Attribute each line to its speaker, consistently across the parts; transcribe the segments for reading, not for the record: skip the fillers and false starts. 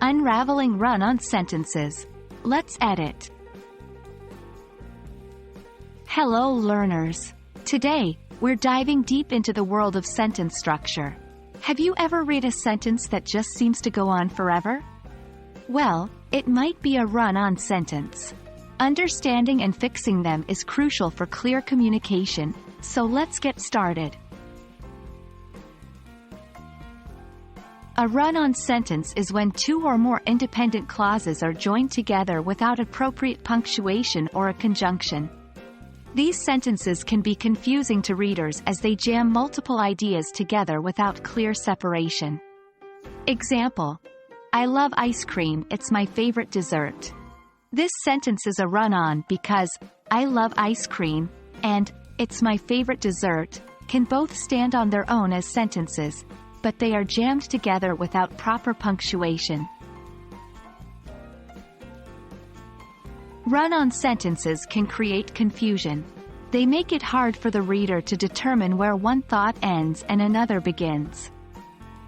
Speaker 1: Unraveling Run-on Sentences. Let's edit. Hello learners. Today, we're diving deep into the world of sentence structure. Have you ever read a sentence that just seems to go on forever? Well, it might be a run-on sentence. Understanding and fixing them is crucial for clear communication, so let's get started. A run-on sentence is when two or more independent clauses are joined together without appropriate punctuation or a conjunction. These sentences can be confusing to readers as they jam multiple ideas together without clear separation. Example: I love ice cream, it's my favorite dessert. This sentence is a run-on because I love ice cream and it's my favorite dessert can both stand on their own as sentences, but they are jammed together without proper punctuation. Run-on sentences can create confusion. They make it hard for the reader to determine where one thought ends and another begins.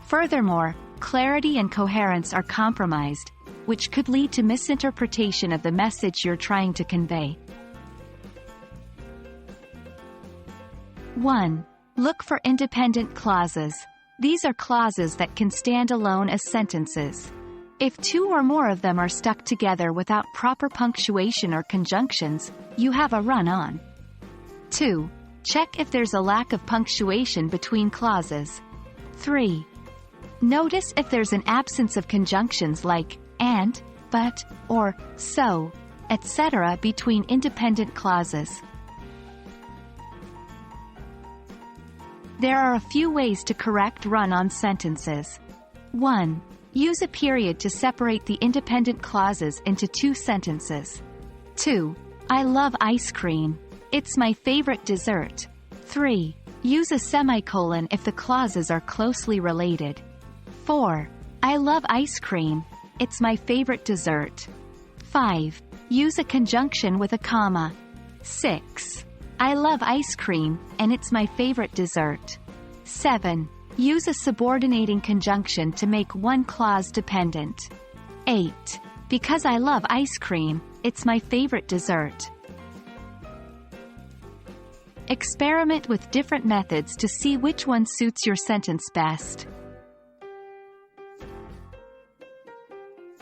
Speaker 1: Furthermore, clarity and coherence are compromised, which could lead to misinterpretation of the message you're trying to convey. 1. Look for independent clauses. These are clauses that can stand alone as sentences. If two or more of them are stuck together without proper punctuation or conjunctions, you have a run-on. 2. Check if there's a lack of punctuation between clauses. 3. Notice if there's an absence of conjunctions like and, but, or so, etc. between independent clauses. There are a few ways to correct run-on sentences. 1. Use a period to separate the independent clauses into two sentences. 2. I love ice cream. It's my favorite dessert. 3. Use a semicolon if the clauses are closely related. 4. I love ice cream. It's my favorite dessert. 5. Use a conjunction with a comma. 6. I love ice cream, and it's my favorite dessert. 7. Use a subordinating conjunction to make one clause dependent. 8. Because I love ice cream, it's my favorite dessert. Experiment with different methods to see which one suits your sentence best.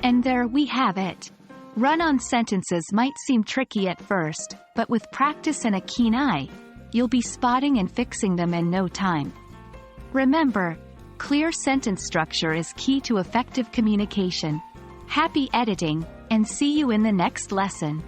Speaker 1: And there we have it. Run-on sentences might seem tricky at first, but with practice and a keen eye, you'll be spotting and fixing them in no time. Remember, clear sentence structure is key to effective communication. Happy editing, and see you in the next lesson.